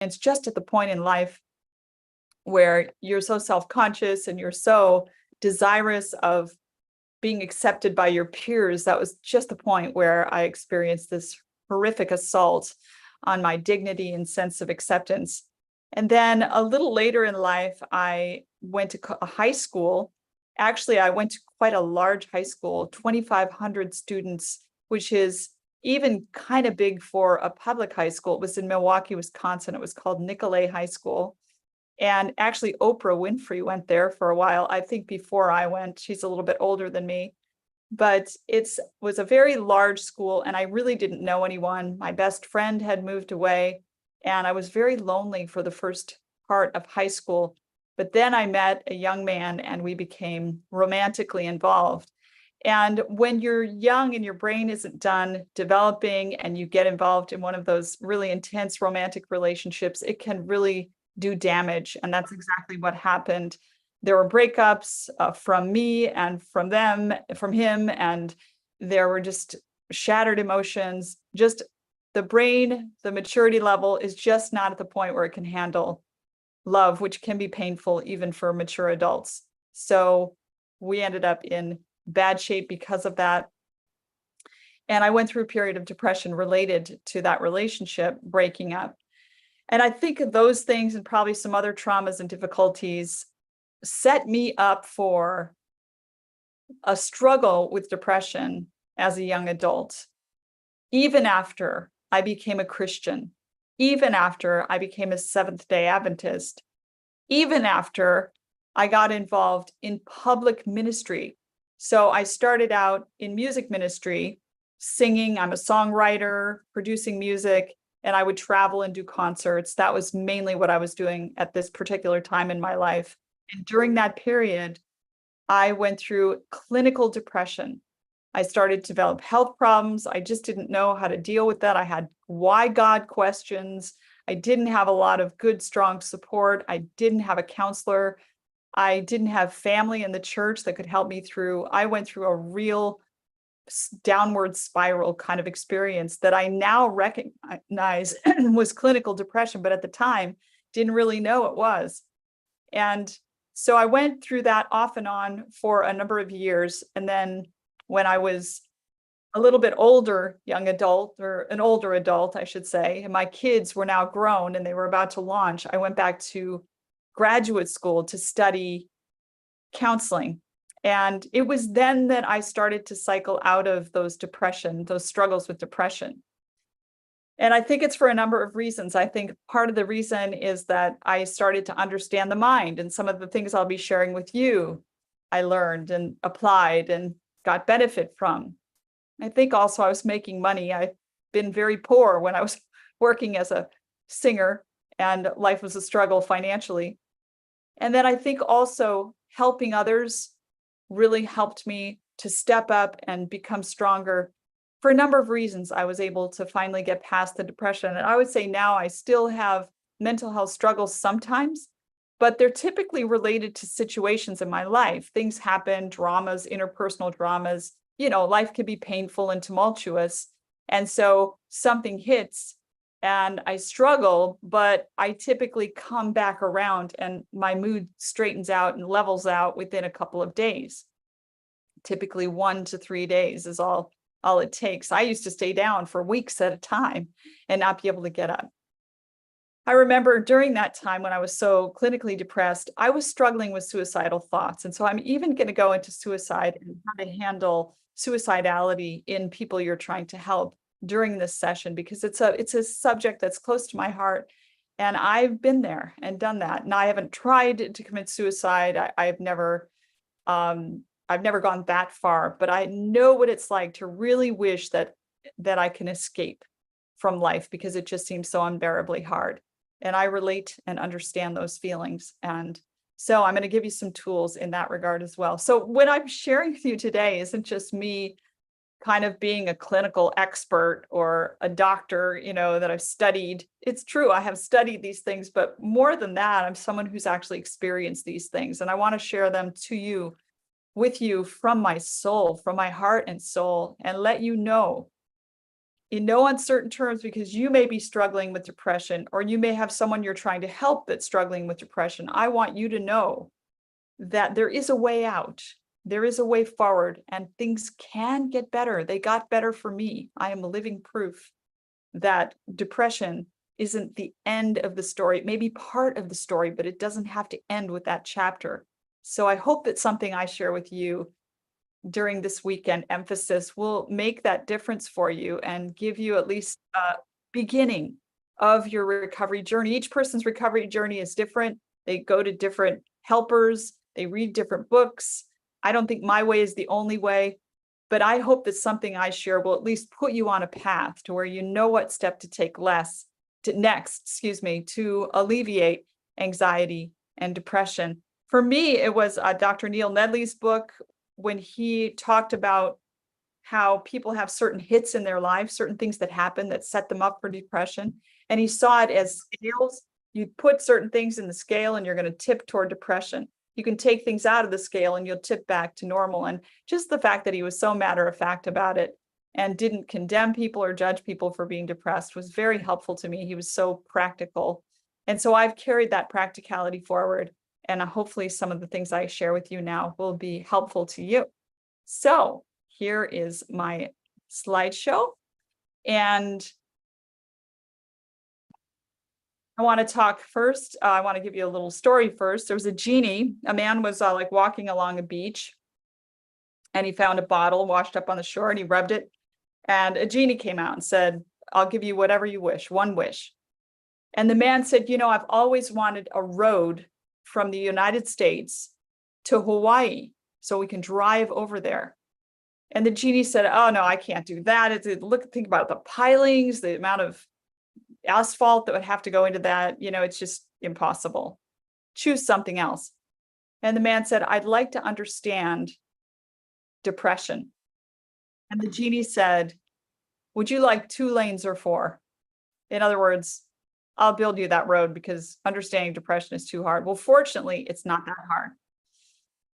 And it's just at the point in life where you're so self-conscious and you're so desirous of being accepted by your peers. That was just the point where I experienced this horrific assault on my dignity and sense of acceptance. And then a little later in life, I went to a high school. Actually, I went to quite a large high school, 2,500 students, which is even kind of big for a public high school. It was in Milwaukee, Wisconsin. It was called Nicolay High School. And actually, Oprah Winfrey went there for a while. I think before I went, she's a little bit older than me, but it was a very large school and I really didn't know anyone. My best friend had moved away and I was very lonely for the first part of high school. But then I met a young man and we became romantically involved. And when you're young and your brain isn't done developing and you get involved in one of those really intense romantic relationships, it can really do damage. And that's exactly what happened. There were breakups from me and from them, from him, and there were just shattered emotions. Just the brain, the maturity level is just not at the point where it can handle love, which can be painful even for mature adults. So we ended up in bad shape because of that. And I went through a period of depression related to that relationship breaking up. And I think those things and probably some other traumas and difficulties set me up for a struggle with depression as a young adult, even after I became a Christian, even after I became a Seventh-day Adventist, even after I got involved in public ministry. So I started out in music ministry, singing. I'm a songwriter, producing music, and I would travel and do concerts. That was mainly what I was doing at this particular time in my life. And during that period, I went through clinical depression. I started to develop health problems. I just didn't know how to deal with that. I had why God questions. I didn't have a lot of good, strong support. I didn't have a counselor. I didn't have family in the church that could help me through. I went through a real downward spiral kind of experience that I now recognize was clinical depression, but at the time didn't really know it was. And so I went through that off and on for a number of years. And then when I was a little bit older, young adult, or an older adult, I should say, and my kids were now grown and they were about to launch, I went back to graduate school to study counseling. And it was then that I started to cycle out of those struggles with depression. And I think it's for a number of reasons. I think part of the reason is that I started to understand the mind, and some of the things I'll be sharing with you, I learned and applied and got benefit from. I think also I was making money. I've been very poor when I was working as a singer, and life was a struggle financially. And then I think also helping others really helped me to step up and become stronger. For a number of reasons, I was able to finally get past the depression. And I would say now I still have mental health struggles sometimes, but they're typically related to situations in my life. Things happen, dramas, interpersonal dramas. Life can be painful and tumultuous. And so something hits and I struggle, but I typically come back around and my mood straightens out and levels out within a couple of days. Typically 1 to 3 days is all it takes. I used to stay down for weeks at a time and not be able to get up. I remember during that time when I was so clinically depressed, I was struggling with suicidal thoughts. And so I'm even going to go into suicide and how to handle suicidality in people you're trying to help during this session, because it's a subject that's close to my heart. And I've been there and done that. And I haven't tried to commit suicide. I've never gone that far, but I know what it's like to really wish that I can escape from life because it just seems so unbearably hard. And I relate and understand those feelings. And so I'm going to give you some tools in that regard as well. So what I'm sharing with you today isn't just me kind of being a clinical expert or a doctor, that I've studied. It's true, I have studied these things, but more than that, I'm someone who's actually experienced these things. And I want to share them with you from my soul, from my heart and soul, and let you know in no uncertain terms, because you may be struggling with depression, or you may have someone you're trying to help that's struggling with depression. I want you to know that there is a way out. There is a way forward, and things can get better. They got better for me. I am a living proof that depression isn't the end of the story. It may be part of the story, but it doesn't have to end with that chapter. So I hope that something I share with you during this weekend emphasis will make that difference for you and give you at least a beginning of your recovery journey. Each person's recovery journey is different. They go to different helpers, they read different books. I don't think my way is the only way, but I hope that something I share will at least put you on a path to where you know what step to take next, to alleviate anxiety and depression. For me, it was Dr. Neil Nedley's book, when he talked about how people have certain hits in their lives, certain things that happen that set them up for depression. And he saw it as scales. You put certain things in the scale and you're going to tip toward depression. You can take things out of the scale and you'll tip back to normal. And just the fact that he was so matter of fact about it and didn't condemn people or judge people for being depressed was very helpful to me. He was so practical. And so I've carried that practicality forward. And hopefully some of the things I share with you now will be helpful to you. So here is my slideshow. And I want to talk first. I want to give you a little story first. There was a genie. A man was like walking along a beach, and he found a bottle washed up on the shore, and he rubbed it. And a genie came out and said, "I'll give you whatever you wish, one wish." And the man said, "I've always wanted a road from the United States to Hawaii so we can drive over there." And the genie said, "Oh, no, I can't do that. Think about the pilings, the amount of asphalt that would have to go into that. It's just impossible. Choose something else." And the man said, "I'd like to understand depression." And the genie said, "Would you like 2 lanes or 4? In other words, I'll build you that road because understanding depression is too hard." Well, fortunately, it's not that hard.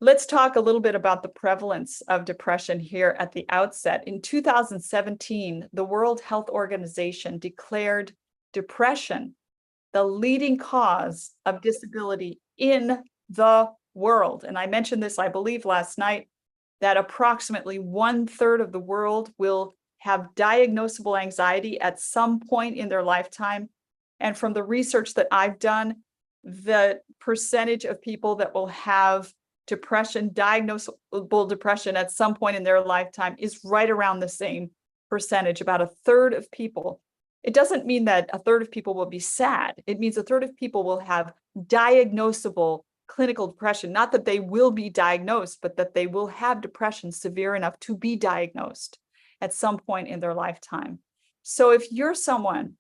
Let's talk a little bit about the prevalence of depression here at the outset. In 2017, the World Health Organization declared depression the leading cause of disability in the world. And I mentioned this, I believe, last night, that approximately 1/3 of the world will have diagnosable anxiety at some point in their lifetime. And from the research that I've done, the percentage of people that will have diagnosable depression at some point in their lifetime is right around the same percentage, about 1/3 of people. It doesn't mean that 1/3 of people will be sad. It means 1/3 of people will have diagnosable clinical depression, not that they will be diagnosed, but that they will have depression severe enough to be diagnosed at some point in their lifetime. So if you're someone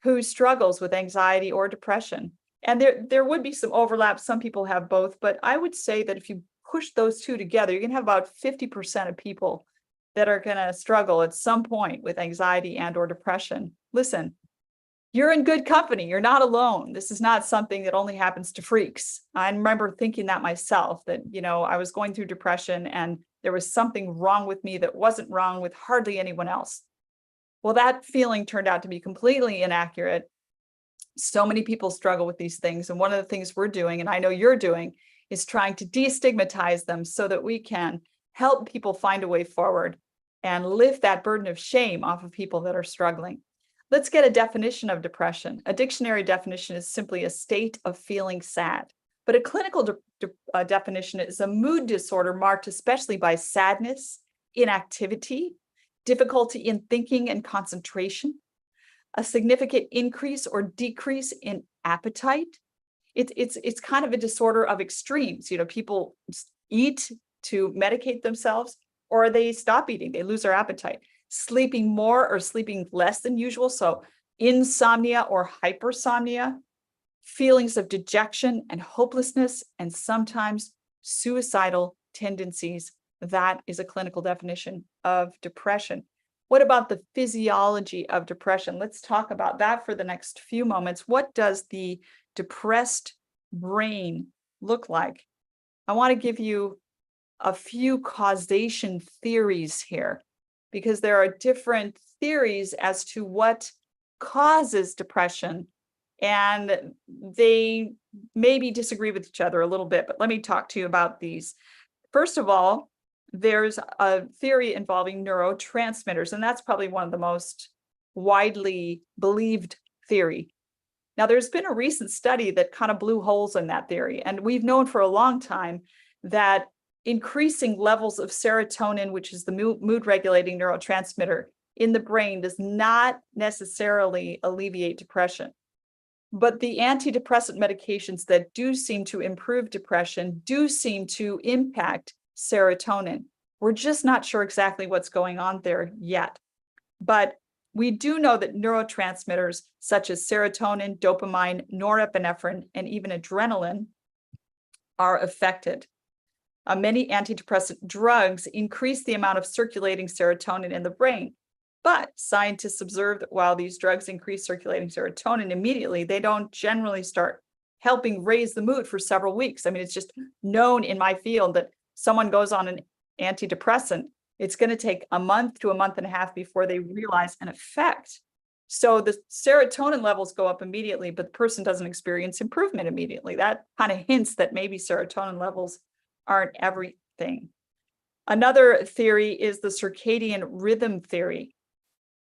who struggles with anxiety or depression, and there would be some overlap, some people have both, but I would say that if you push those two together, you're going to have about 50% of people that are going to struggle at some point with anxiety and or depression. Listen, you're in good company. You're not alone. This is not something that only happens to freaks. I remember thinking that myself, that, I was going through depression and there was something wrong with me that wasn't wrong with hardly anyone else. Well, that feeling turned out to be completely inaccurate. So many people struggle with these things. And one of the things we're doing, and I know you're doing, is trying to destigmatize them so that we can help people find a way forward and lift that burden of shame off of people that are struggling. Let's get a definition of depression. A dictionary definition is simply a state of feeling sad. But a clinical definition is a mood disorder marked especially by sadness, inactivity, difficulty in thinking and concentration, a significant increase or decrease in appetite. It's kind of a disorder of extremes. People eat to medicate themselves, or they stop eating, they lose their appetite. Sleeping more or sleeping less than usual, so insomnia or hypersomnia, feelings of dejection and hopelessness, and sometimes suicidal tendencies. That is a clinical definition of depression. What about the physiology of depression? Let's talk about that for the next few moments. What does the depressed brain look like? I want to give you a few causation theories here. because there are different theories as to what causes depression, and they maybe disagree with each other a little bit, but let me talk to you about these. First of all, there's a theory involving neurotransmitters, and that's probably one of the most widely believed theory. Now, there's been a recent study that kind of blew holes in that theory, and we've known for a long time that increasing levels of serotonin, which is the mood regulating neurotransmitter in the brain, does not necessarily alleviate depression. But the antidepressant medications that do seem to improve depression do seem to impact serotonin. We're just not sure exactly what's going on there yet. But we do know that neurotransmitters such as serotonin, dopamine, norepinephrine, and even adrenaline are affected. Many antidepressant drugs increase the amount of circulating serotonin in the brain. But scientists observe that while these drugs increase circulating serotonin immediately, they don't generally start helping raise the mood for several weeks. I mean, it's just known in my field that someone goes on an antidepressant, it's going to take a month to a month and a half before they realize an effect. So the serotonin levels go up immediately, but the person doesn't experience improvement immediately. That kind of hints that maybe serotonin levels aren't everything. Another theory is the circadian rhythm theory.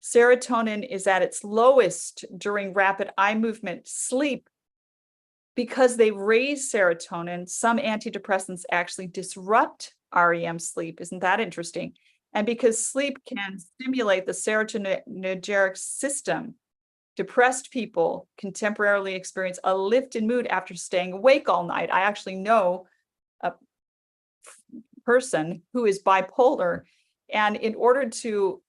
Serotonin is at its lowest during rapid eye movement sleep. Because they raise serotonin, some antidepressants actually disrupt REM sleep. Isn't that interesting? And because sleep can stimulate the serotonergic system, depressed people can temporarily experience a lift in mood after staying awake all night. I actually know a person who is bipolar, and in order to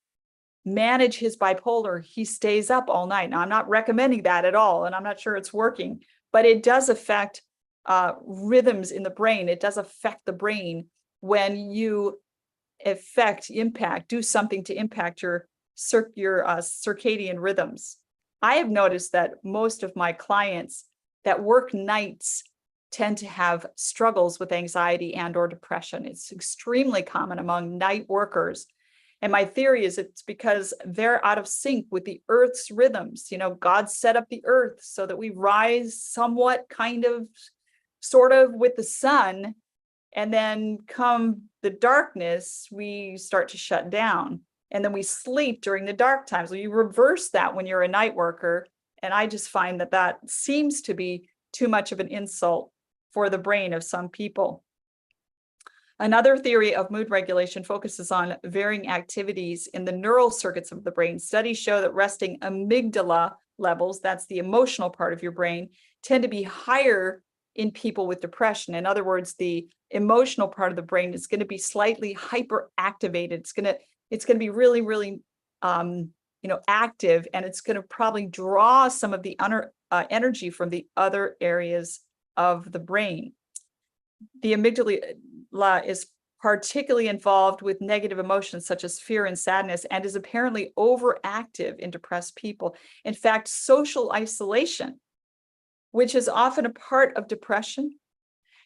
manage his bipolar, he stays up all night. Now, I'm not recommending that at all, and I'm not sure it's working, but it does affect rhythms in the brain. It does affect the brain when you do something to impact your circadian rhythms. I have noticed that most of my clients that work nights tend to have struggles with anxiety and or depression. It's extremely common among night workers. And my theory is it's because they're out of sync with the earth's rhythms. You know, God set up the earth so that we rise somewhat sort of with the sun. And then come the darkness, we start to shut down. And then we sleep during the dark times. So you reverse that when you're a night worker. And I just find that that seems to be too much of an insult for the brain of some people. Another theory of mood regulation focuses on varying activities in the neural circuits of the brain. Studies show that resting amygdala levels, that's the emotional part of your brain, tend to be higher in people with depression. In other words, the emotional part of the brain is going to be slightly hyperactivated. It's going to be really, really, active, and it's going to probably draw some of the energy from the other areas of the brain. The amygdala is particularly involved with negative emotions such as fear and sadness, and is apparently overactive in depressed people. In fact, social isolation, which is often a part of depression,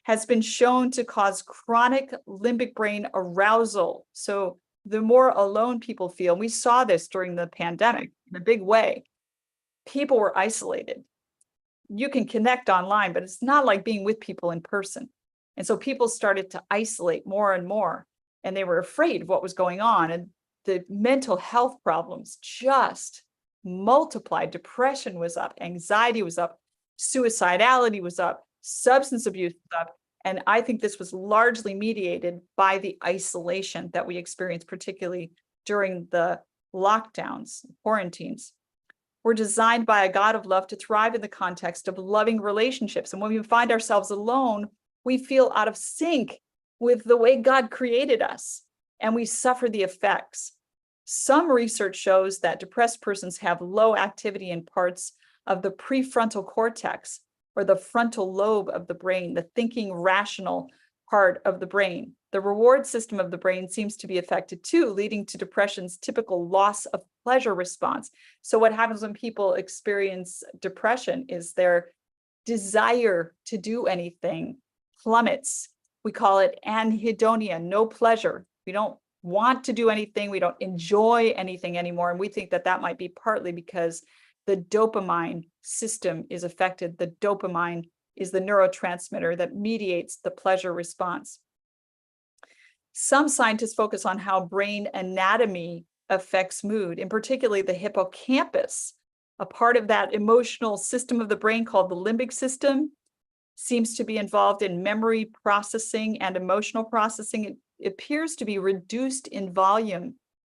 has been shown to cause chronic limbic brain arousal. So the more alone people feel, we saw this during the pandemic in a big way, people were isolated. You can connect online, but it's not like being with people in person. And so people started to isolate more and more, and they were afraid of what was going on. And the mental health problems just multiplied. Depression was up, anxiety was up, suicidality was up, substance abuse was up. And I think this was largely mediated by the isolation that we experienced, particularly during the lockdowns, quarantines. We're designed by a God of love to thrive in the context of loving relationships. And when we find ourselves alone, we feel out of sync with the way God created us, and we suffer the effects. Some research shows that depressed persons have low activity in parts of the prefrontal cortex, or the frontal lobe of the brain, the thinking rational part of the brain. The reward system of the brain seems to be affected too, leading to depression's typical loss of pleasure response. So what happens when people experience depression is their desire to do anything plummets. We call it anhedonia, no pleasure. We don't want to do anything. We don't enjoy anything anymore. And we think that that might be partly because the dopamine system is affected. The dopamine is the neurotransmitter that mediates the pleasure response. Some scientists focus on how brain anatomy affects mood, in particular the hippocampus, a part of that emotional system of the brain called the limbic system, seems to be involved in memory processing and emotional processing. It appears to be reduced in volume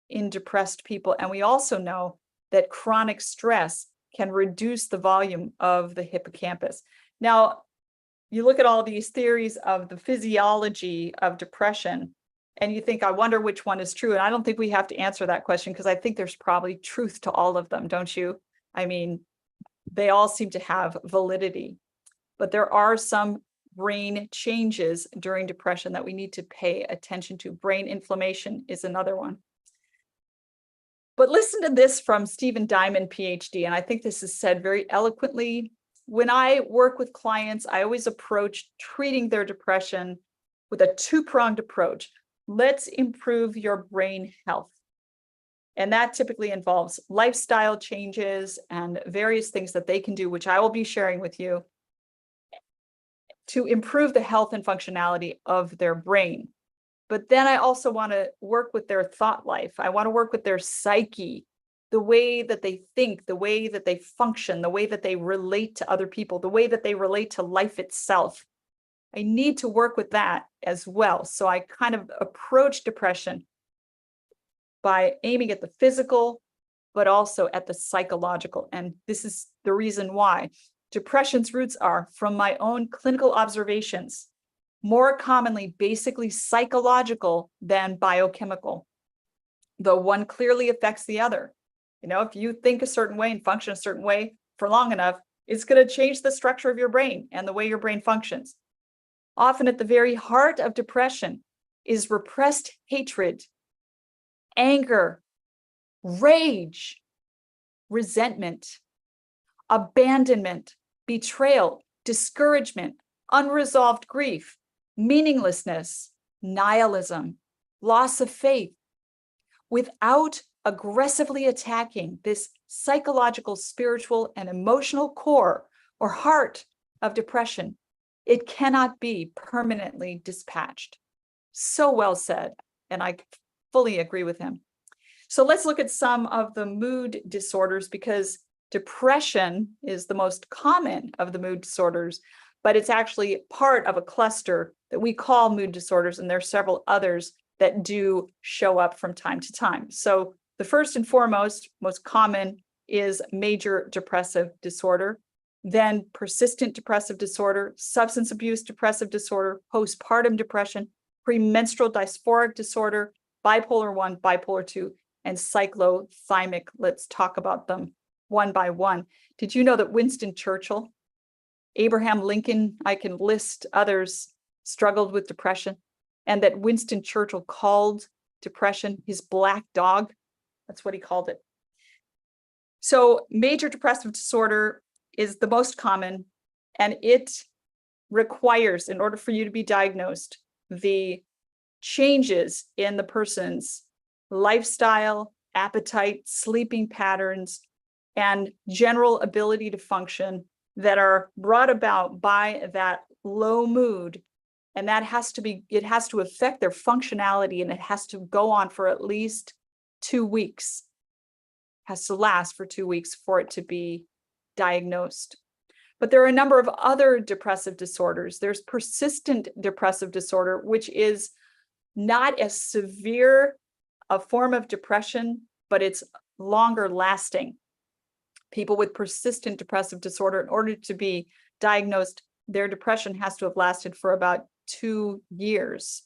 in depressed people. And we also know that chronic stress can reduce the volume of the hippocampus. Now, you look at all these theories of the physiology of depression, and you think, I wonder which one is true. And I don't think we have to answer that question, because I think there's probably truth to all of them, don't you? I mean, they all seem to have validity. But there are some brain changes during depression that we need to pay attention to. Brain inflammation is another one. But listen to this from Stephen Diamond, PhD, and I think this is said very eloquently. When I work with clients, I always approach treating their depression with a two-pronged approach. Let's improve your brain health. And that typically involves lifestyle changes and various things that they can do, which I will be sharing with you, to improve the health and functionality of their brain. But then I also want to work with their thought life. I want to work with their psyche, the way that they think, the way that they function, the way that they relate to other people, the way that they relate to life itself. I need to work with that as well. So I kind of approach depression by aiming at the physical, but also at the psychological. And this is the reason why. Depression's roots are, from my own clinical observations, more commonly basically psychological than biochemical, though one clearly affects the other. You know, if you think a certain way and function a certain way for long enough, it's going to change the structure of your brain and the way your brain functions. Often at the very heart of depression is repressed hatred, anger, rage, resentment, abandonment, betrayal, discouragement, unresolved grief, meaninglessness, nihilism, loss of faith. Without aggressively attacking this psychological, spiritual, and emotional core or heart of depression, it cannot be permanently dispatched. So well said, and I fully agree with him. So let's look at some of the mood disorders, because depression is the most common of the mood disorders, but it's actually part of a cluster that we call mood disorders, and there are several others that do show up from time to time. So the first and foremost, most common, is major depressive disorder, then persistent depressive disorder, substance abuse depressive disorder, postpartum depression, premenstrual dysphoric disorder, bipolar 1, bipolar 2, and cyclothymic. Let's talk about them one by one. Did you know that Winston Churchill, Abraham Lincoln, I can list others, struggled with depression, and that Winston Churchill called depression his black dog? That's what he called it. So major depressive disorder is the most common, and it requires, in order for you to be diagnosed, the changes in the person's lifestyle, appetite, sleeping patterns, and general ability to function that are brought about by that low mood. And that has to be, it has to affect their functionality, and it has to go on for at least 2 weeks, has to last for 2 weeks for it to be diagnosed. But there are a number of other depressive disorders. There's persistent depressive disorder, which is not as severe a form of depression, but it's longer lasting. People with persistent depressive disorder, in order to be diagnosed, their depression has to have lasted for about 2 years.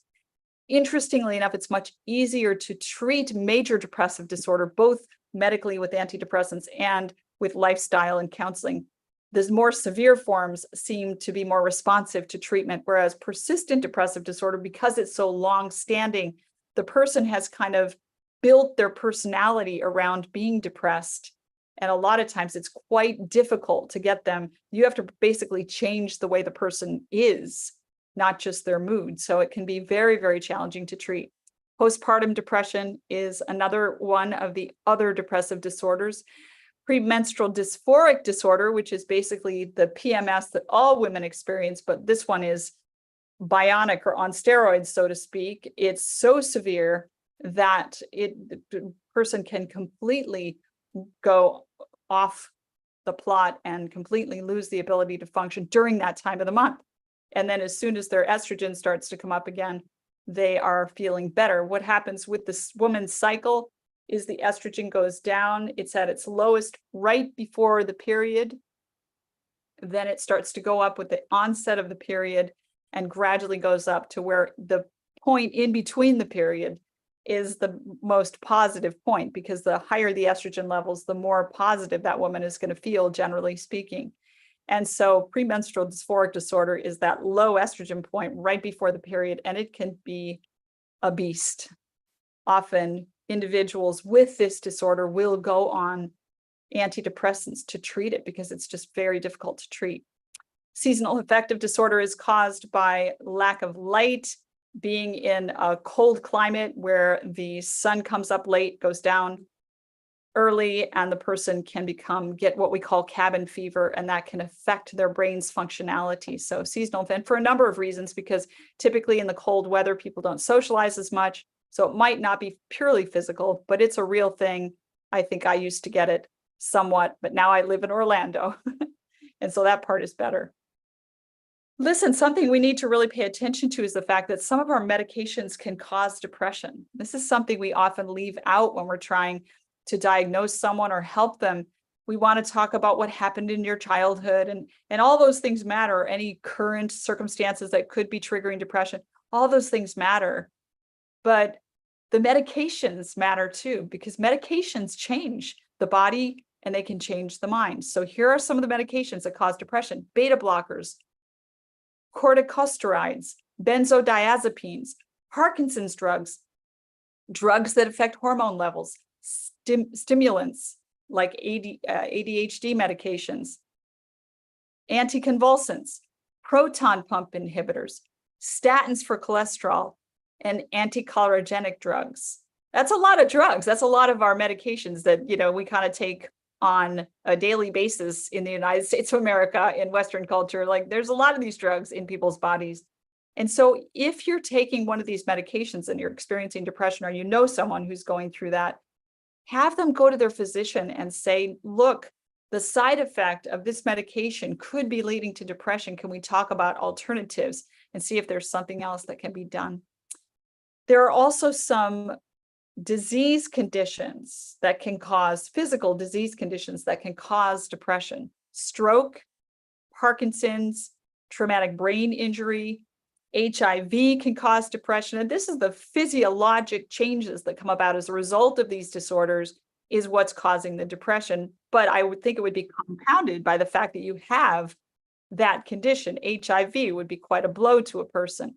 Interestingly enough, it's much easier to treat major depressive disorder, both medically with antidepressants and with lifestyle and counseling. The more severe forms seem to be more responsive to treatment, whereas persistent depressive disorder, because it's so long-standing, the person has kind of built their personality around being depressed. And a lot of times it's quite difficult to get them. You have to basically change the way the person is, not just their mood. So it can be very, very challenging to treat. Postpartum depression is another one of the other depressive disorders. Premenstrual dysphoric disorder, which is basically the PMS that all women experience, but this one is bionic or on steroids, so to speak. It's so severe that the person can completely go off the plot and completely lose the ability to function during that time of the month. And then as soon as their estrogen starts to come up again, they are feeling better. What happens with this woman's cycle is the estrogen goes down. It's at its lowest right before the period. Then it starts to go up with the onset of the period and gradually goes up to where the point in between the period is the most positive point, because the higher the estrogen levels, the more positive that woman is going to feel, generally speaking. And so premenstrual dysphoric disorder is that low estrogen point right before the period, and it can be a beast. Often individuals with this disorder will go on antidepressants to treat it because it's just very difficult to treat. Seasonal affective disorder is caused by lack of light, being in a cold climate where the sun comes up late, goes down early, and the person can get what we call cabin fever, and that can affect their brain's functionality. So seasonal, and for a number of reasons, because typically in the cold weather, people don't socialize as much. So it might not be purely physical, but it's a real thing. I think I used to get it somewhat, but now I live in Orlando. And so that part is better. Listen, something we need to really pay attention to is the fact that some of our medications can cause depression. This is something we often leave out when we're trying to diagnose someone or help them. We want to talk about what happened in your childhood, and all those things matter. Any current circumstances that could be triggering depression, all those things matter. But the medications matter too, because medications change the body and they can change the mind. So here are some of the medications that cause depression: beta blockers, corticosteroids, benzodiazepines, Parkinson's drugs, drugs that affect hormone levels, stimulants like ADHD medications, anticonvulsants, proton pump inhibitors, statins for cholesterol, and anticholinergic drugs. That's a lot of drugs. That's a lot of our medications that, we kind of take on a daily basis in the United States of America, in Western culture. Like, there's a lot of these drugs in people's bodies. And so if you're taking one of these medications and you're experiencing depression, or you know someone who's going through that, have them go to their physician and say, look, the side effect of this medication could be leading to depression. Can we talk about alternatives and see if there's something else that can be done? There are also some disease conditions that can cause, physical disease conditions that can cause depression: stroke, Parkinson's, traumatic brain injury, HIV can cause depression. And this is the physiologic changes that come about as a result of these disorders is what's causing the depression. But I would think it would be compounded by the fact that you have that condition. HIV would be quite a blow to a person.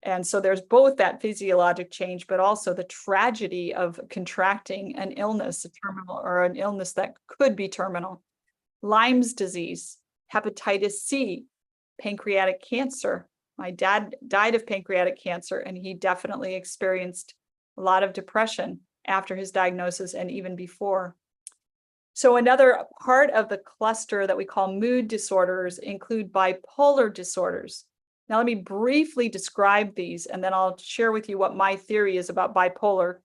And so there's both that physiologic change, but also the tragedy of contracting an illness, a terminal, or an illness that could be terminal. Lyme's disease, hepatitis C, pancreatic cancer. My dad died of pancreatic cancer, and he definitely experienced a lot of depression after his diagnosis and even before. So another part of the cluster that we call mood disorders include bipolar disorders. Now, let me briefly describe these, and then I'll share with you what my theory is about bipolar.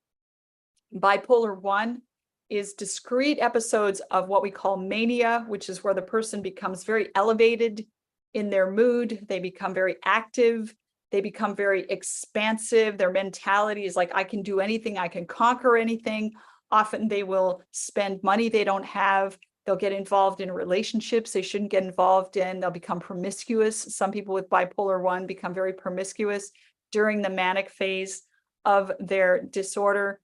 Bipolar 1 is discrete episodes of what we call mania, which is where the person becomes very elevated in their mood. They become very active. They become very expansive. Their mentality is like, I can do anything. I can conquer anything. Often they will spend money they don't have. They'll get involved in relationships they shouldn't get involved in. They'll become promiscuous. Some people with bipolar 1 become very promiscuous during the manic phase of their disorder.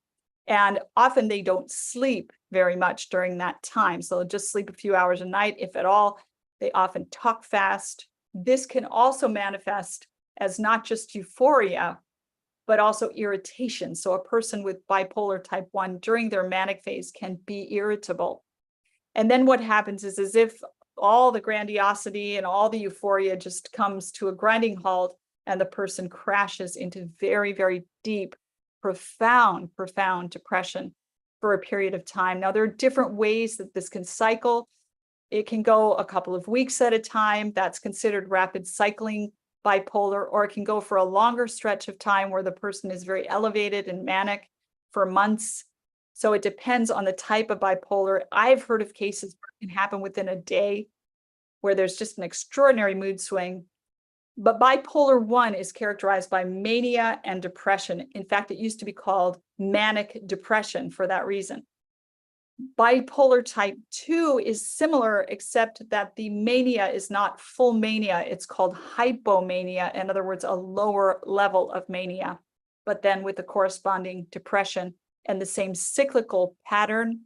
And often they don't sleep very much during that time. So they'll just sleep a few hours a night, if at all. They often talk fast. This can also manifest as not just euphoria, but also irritation. So a person with bipolar type 1 during their manic phase can be irritable. And then what happens is, as if all the grandiosity and all the euphoria just comes to a grinding halt, and the person crashes into very, very deep profound, profound depression for a period of time. Now, there are different ways that this can cycle. It can go a couple of weeks at a time. That's considered rapid cycling bipolar, or it can go for a longer stretch of time where the person is very elevated and manic for months. So it depends on the type of bipolar. I've heard of cases where it can happen within a day where there's just an extraordinary mood swing. But bipolar 1 is characterized by mania and depression. In fact, it used to be called manic depression for that reason. Bipolar type 2 is similar, except that the mania is not full mania. It's called hypomania. In other words, a lower level of mania, but then with the corresponding depression and the same cyclical pattern.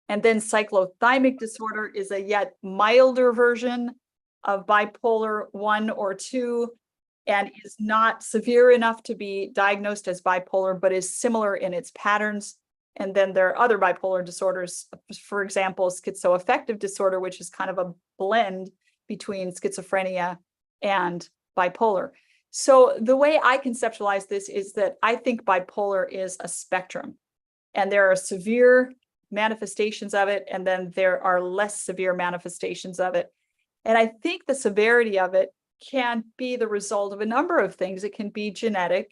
And then cyclothymic disorder is a yet milder version of bipolar 1 or 2 and is not severe enough to be diagnosed as bipolar, but is similar in its patterns. And then there are other bipolar disorders, for example, schizoaffective disorder, which is kind of a blend between schizophrenia and bipolar. So the way I conceptualize this is that I think bipolar is a spectrum, and there are severe manifestations of it, and then there are less severe manifestations of it. And I think the severity of it can be the result of a number of things. It can be genetic.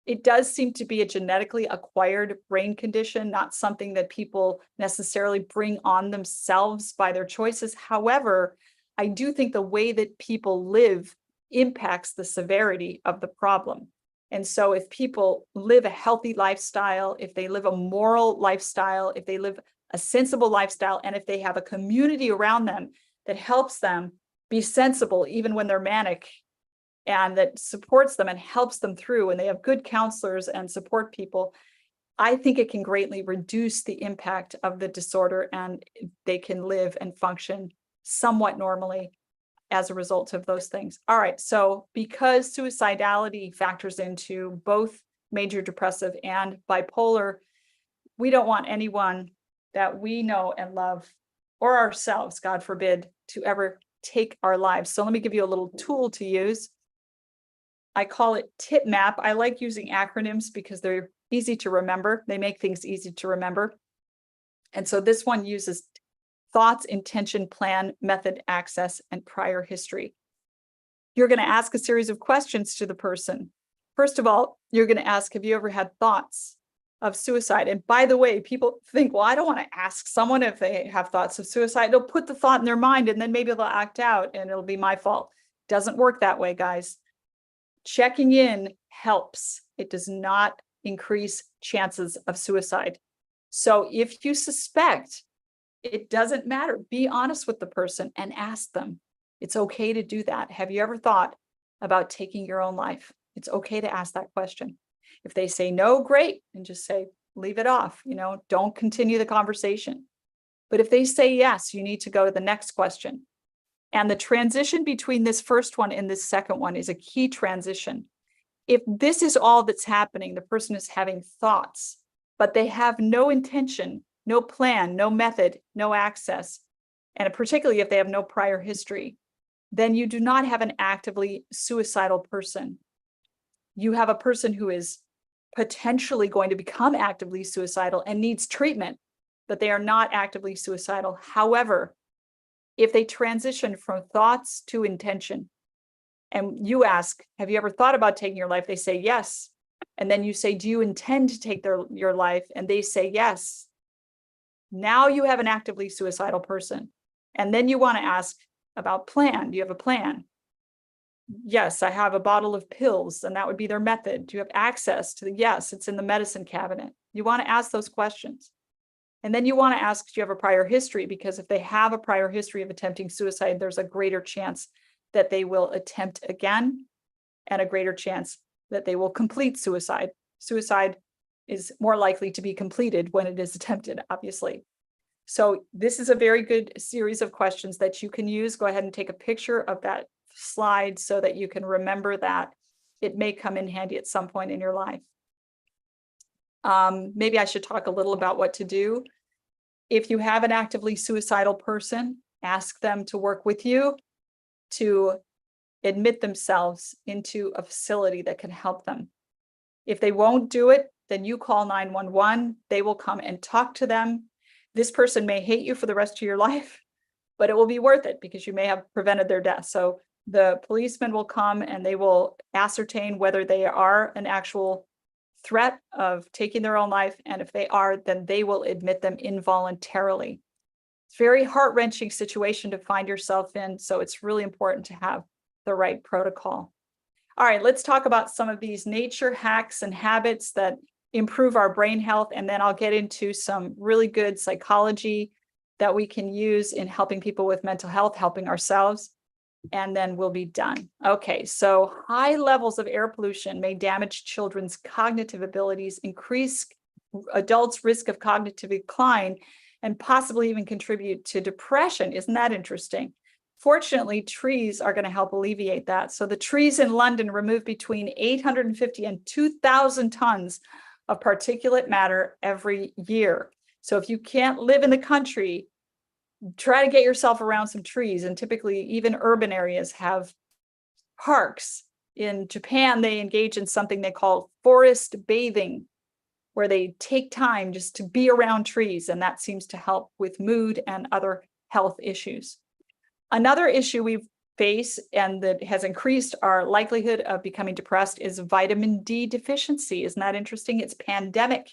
It does seem to be a genetically acquired brain condition, not something that people necessarily bring on themselves by their choices. However, I do think the way that people live impacts the severity of the problem. And so if people live a healthy lifestyle, if they live a moral lifestyle, if they live a sensible lifestyle, and if they have a community around them that helps them be sensible even when they're manic, and that supports them and helps them through, and they have good counselors and support people, I think it can greatly reduce the impact of the disorder, and they can live and function somewhat normally as a result of those things. All right, so because suicidality factors into both major depressive and bipolar, we don't want anyone that we know and love, or ourselves, God forbid, to ever take our lives. So let me give you a little tool to use. I call it tip map. I like using acronyms because they're easy to remember. They make things easy to remember. And so this one uses thoughts, intention, plan, method, access, and prior history. You're going to ask a series of questions to the person. First of all, you're going to ask, have you ever had thoughts of suicide? And by the way, people think, well, I don't want to ask someone if they have thoughts of suicide. They'll put the thought in their mind and then maybe they'll act out and it'll be my fault. Doesn't work that way, guys. Checking in helps. It does not increase chances of suicide. So if you suspect, it doesn't matter. Be honest with the person and ask them. It's okay to do that. Have you ever thought about taking your own life? It's okay to ask that question. If they say no, great, and just say, leave it off, don't continue the conversation. But if they say yes, you need to go to the next question. And the transition between this first one and this second one is a key transition. If this is all that's happening, the person is having thoughts, but they have no intention, no plan, no method, no access, and particularly if they have no prior history, then you do not have an actively suicidal person. You have a person who is potentially going to become actively suicidal and needs treatment, but they are not actively suicidal. However, if they transition from thoughts to intention, and you ask, have you ever thought about taking your life? They say yes. And then you say, do you intend to take your life? And they say yes. Now you have an actively suicidal person. And then you want to ask about plan. Do you have a plan? Yes, I have a bottle of pills, and that would be their method. Do you have access to yes, it's in the medicine cabinet. You want to ask those questions. And then you want to ask, do you have a prior history? Because if they have a prior history of attempting suicide, there's a greater chance that they will attempt again, and a greater chance that they will complete suicide. Suicide is more likely to be completed when it is attempted, obviously. So this is a very good series of questions that you can use. Go ahead and take a picture of that slide so that you can remember that. It may come in handy at some point in your life. Maybe I should talk a little about what to do. If you have an actively suicidal person, ask them to work with you to admit themselves into a facility that can help them. If they won't do it, then you call 911. They will come and talk to them. This person may hate you for the rest of your life, but it will be worth it because you may have prevented their death. So the policemen will come and they will ascertain whether they are an actual threat of taking their own life. And if they are, then they will admit them involuntarily. It's a very heart-wrenching situation to find yourself in. So it's really important to have the right protocol. All right, let's talk about some of these nature hacks and habits that improve our brain health. And then I'll get into some really good psychology that we can use in helping people with mental health, helping ourselves, and then we'll be done. Okay, so high levels of air pollution may damage children's cognitive abilities, increase adults' risk of cognitive decline, and possibly even contribute to depression. Isn't that interesting? Fortunately, trees are going to help alleviate that. So the trees in London remove between 850 and 2,000 tons of particulate matter every year. So if you can't live in the country, try to get yourself around some trees. And typically, even urban areas have parks. In Japan, they engage in something they call forest bathing, where they take time just to be around trees. And that seems to help with mood and other health issues. Another issue we face and that has increased our likelihood of becoming depressed is vitamin D deficiency. Isn't that interesting? It's pandemic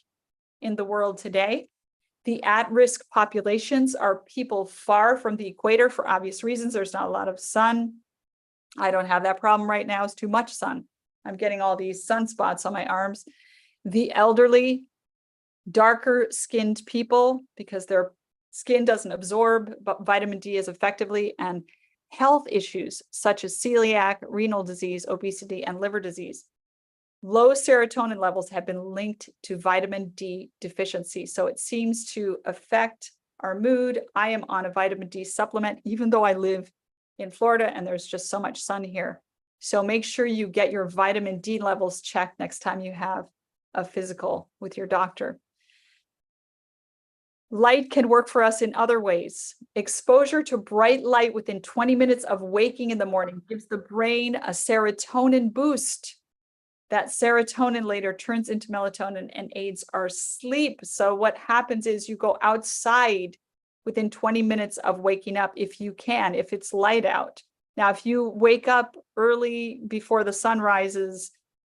in the world today. The at-risk populations are people far from the equator for obvious reasons. There's not a lot of sun. I don't have that problem right now. It's too much sun. I'm getting all these sunspots on my arms. The elderly, darker skinned people, because their skin doesn't absorb vitamin D as effectively, and health issues such as celiac, renal disease, obesity, and liver disease. Low serotonin levels have been linked to vitamin D deficiency. So it seems to affect our mood. I am on a vitamin D supplement, even though I live in Florida and there's just so much sun here. So make sure you get your vitamin D levels checked next time you have a physical with your doctor. Light can work for us in other ways. Exposure to bright light within 20 minutes of waking in the morning gives the brain a serotonin boost. That serotonin later turns into melatonin and aids our sleep. So what happens is you go outside within 20 minutes of waking up if you can, if it's light out. Now, if you wake up early before the sun rises,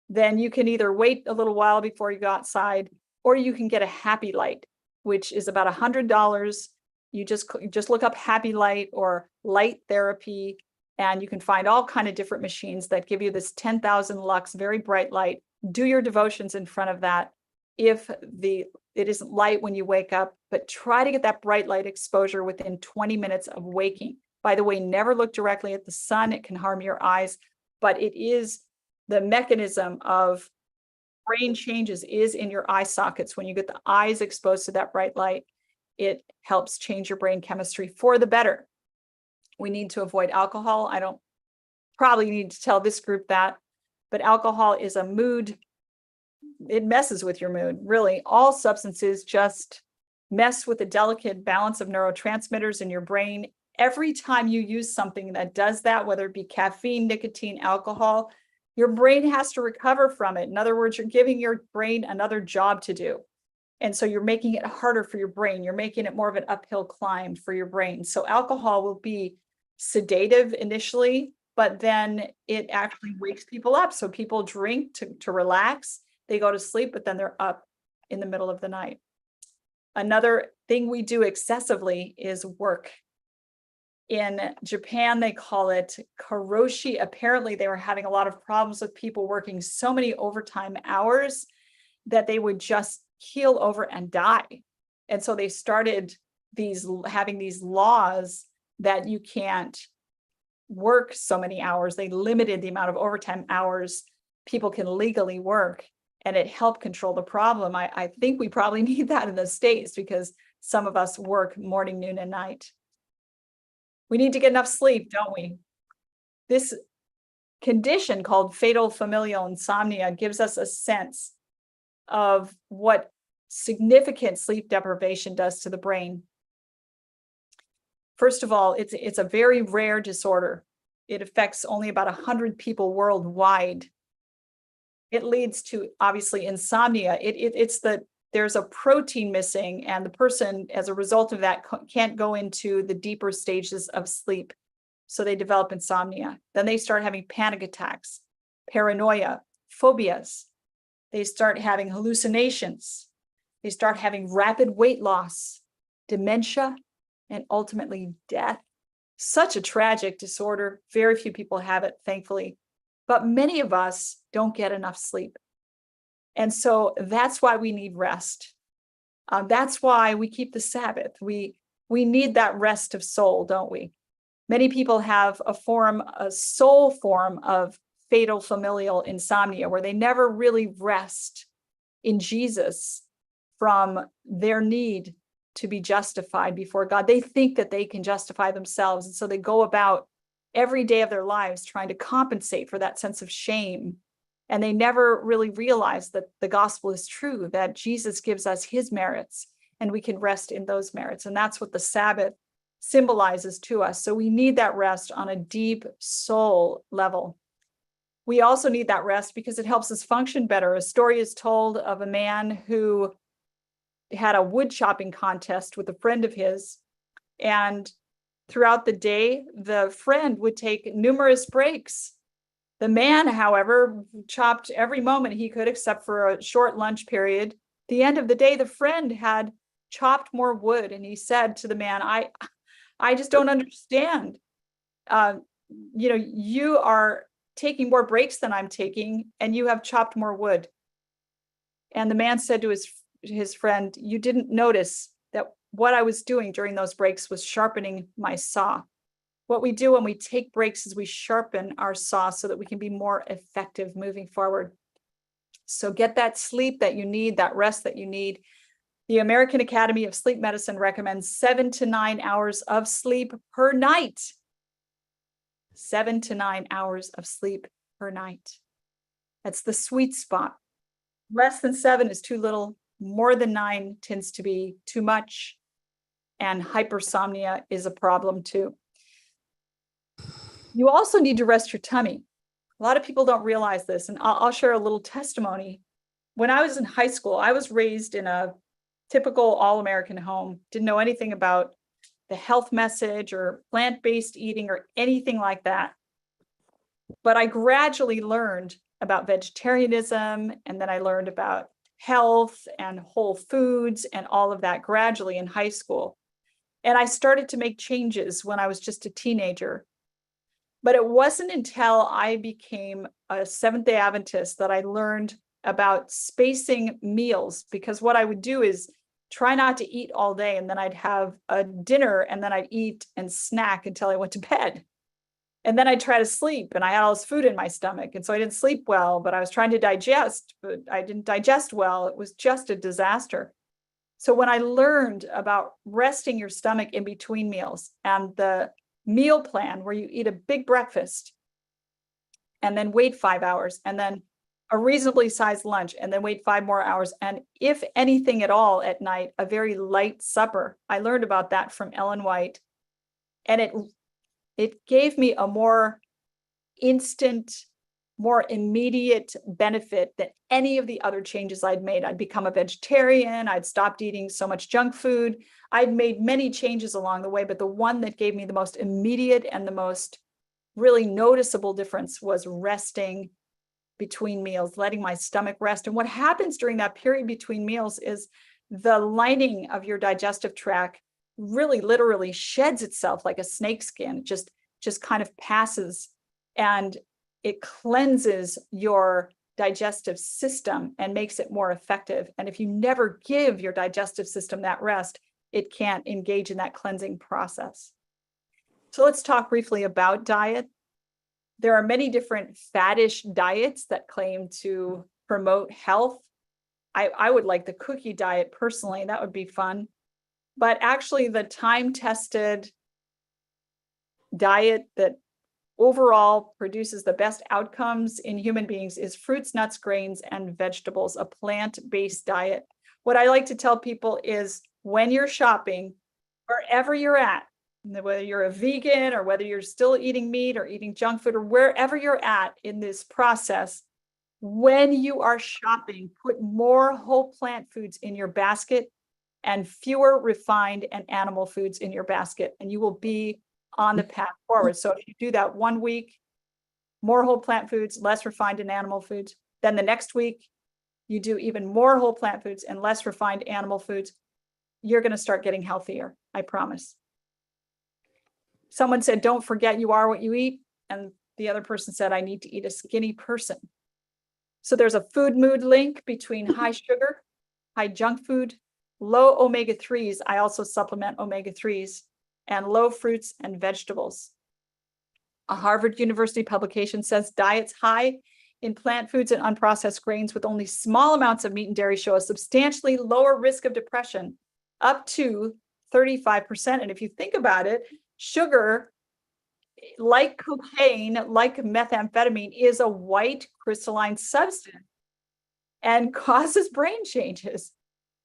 then you can either wait a little while before you go outside, or you can get a happy light, which is about $100. You just look up happy light or light therapy, and you can find all kind of different machines that give you this 10,000 lux, very bright light. Do your devotions in front of that. If it isn't light when you wake up, but try to get that bright light exposure within 20 minutes of waking. By the way, never look directly at the sun. It can harm your eyes, but it is the mechanism of brain changes is in your eye sockets. When you get the eyes exposed to that bright light, it helps change your brain chemistry for the better. We need to avoid alcohol. I don't probably need to tell this group that, but alcohol is a mood. It messes with your mood. Really, all substances just mess with the delicate balance of neurotransmitters in your brain. Every time you use something that does that, whether it be caffeine, nicotine, alcohol, your brain has to recover from it. In other words, you're giving your brain another job to do. And so you're making it harder for your brain. You're making it more of an uphill climb for your brain. So alcohol will be sedative initially, but then it actually wakes people up. So people drink to relax. They go to sleep, but then they're up in the middle of the night. Another thing we do excessively is work. In Japan, they call it karoshi. Apparently, they were having a lot of problems with people working so many overtime hours that they would just keel over and die. And so they started having these laws that you can't work so many hours. They limited the amount of overtime hours people can legally work, and it helped control the problem. I think we probably need that in the States because some of us work morning, noon, and night. We need to get enough sleep, don't we? This condition called fatal familial insomnia gives us a sense of what significant sleep deprivation does to the brain. First of all, it's a very rare disorder. It affects only about 100 people worldwide. It leads to obviously insomnia. There's a protein missing, and the person, as a result of that, can't go into the deeper stages of sleep. So they develop insomnia. Then they start having panic attacks, paranoia, phobias. They start having hallucinations. They start having rapid weight loss, dementia, and ultimately death. Such a tragic disorder. Very few people have it, thankfully. But many of us don't get enough sleep. And so that's why we need rest. That's why we keep the Sabbath. We need that rest of soul, don't we? Many people have a soul form of fatal familial insomnia, where they never really rest in Jesus from their need to be justified before God. They think that they can justify themselves. And so they go about every day of their lives trying to compensate for that sense of shame. And they never really realize that the gospel is true, that Jesus gives us his merits and we can rest in those merits. And that's what the Sabbath symbolizes to us. So we need that rest on a deep soul level. We also need that rest because it helps us function better. A story is told of a man who had a wood chopping contest with a friend of his. And throughout the day, the friend would take numerous breaks. The man, however, chopped every moment he could, except for a short lunch period. At the end of the day, the friend had chopped more wood. And he said to the man, I just don't understand. You are taking more breaks than I'm taking, and you have chopped more wood. And the man said to his friend, you didn't notice that what I was doing during those breaks was sharpening my saw. What we do when we take breaks is we sharpen our saw so that we can be more effective moving forward. So get that sleep that you need, that rest that you need. The American Academy of Sleep Medicine recommends 7 to 9 hours of sleep per night. 7 to 9 hours of sleep per night. That's the sweet spot. Less than 7 is too little. More than 9 tends to be too much. And hypersomnia is a problem too. You also need to rest your tummy. A lot of people don't realize this, and I'll share a little testimony. When I was in high school, I was raised in a typical all-American home, didn't know anything about the health message or plant-based eating or anything like that. But I gradually learned about vegetarianism, and then I learned about health and whole foods and all of that gradually in high school. And I started to make changes when I was just a teenager. But it wasn't until I became a Seventh-day Adventist that I learned about spacing meals, because what I would do is try not to eat all day, and then I'd have a dinner, and then I'd eat and snack until I went to bed. And then I'd try to sleep, and I had all this food in my stomach. And so I didn't sleep well, but I was trying to digest, but I didn't digest well. It was just a disaster. So when I learned about resting your stomach in between meals and the meal plan where you eat a big breakfast and then wait 5 hours and then a reasonably sized lunch and then wait 5 more hours, and if anything at all at night, a very light supper. I learned about that from Ellen White, and it gave me a more instant, more immediate benefit than any of the other changes I'd made. I'd become a vegetarian. I'd stopped eating so much junk food. I'd made many changes along the way, but the one that gave me the most immediate and the most really noticeable difference was resting between meals, letting my stomach rest. And what happens during that period between meals is the lining of your digestive tract really literally sheds itself like a snake skin. It just kind of passes, and it cleanses your digestive system and makes it more effective. And if you never give your digestive system that rest, it can't engage in that cleansing process. So let's talk briefly about diet. There are many different faddish diets that claim to promote health. I would like the cookie diet personally. That would be fun. But actually, the time-tested diet that overall produces the best outcomes in human beings is fruits, nuts, grains, and vegetables, a plant-based diet. What I like to tell people is when you're shopping, wherever you're at, whether you're a vegan or whether you're still eating meat or eating junk food or wherever you're at in this process, When you are shopping, put more whole plant foods in your basket and fewer refined and animal foods in your basket, and you will be on the path forward. So if you do that one week, more whole plant foods, less refined and animal foods, then the next week you do even more whole plant foods and less refined animal foods, you're going to start getting healthier. I promise. Someone said, don't forget you are what you eat. And the other person said, I need to eat a skinny person. So there's a food mood link between high sugar, high junk food, low omega-3s. I also supplement omega-3s, and low fruits and vegetables. A Harvard University publication says diets high in plant foods and unprocessed grains with only small amounts of meat and dairy show a substantially lower risk of depression, up to 35%. And if you think about it, sugar, like cocaine, like methamphetamine, is a white crystalline substance and causes brain changes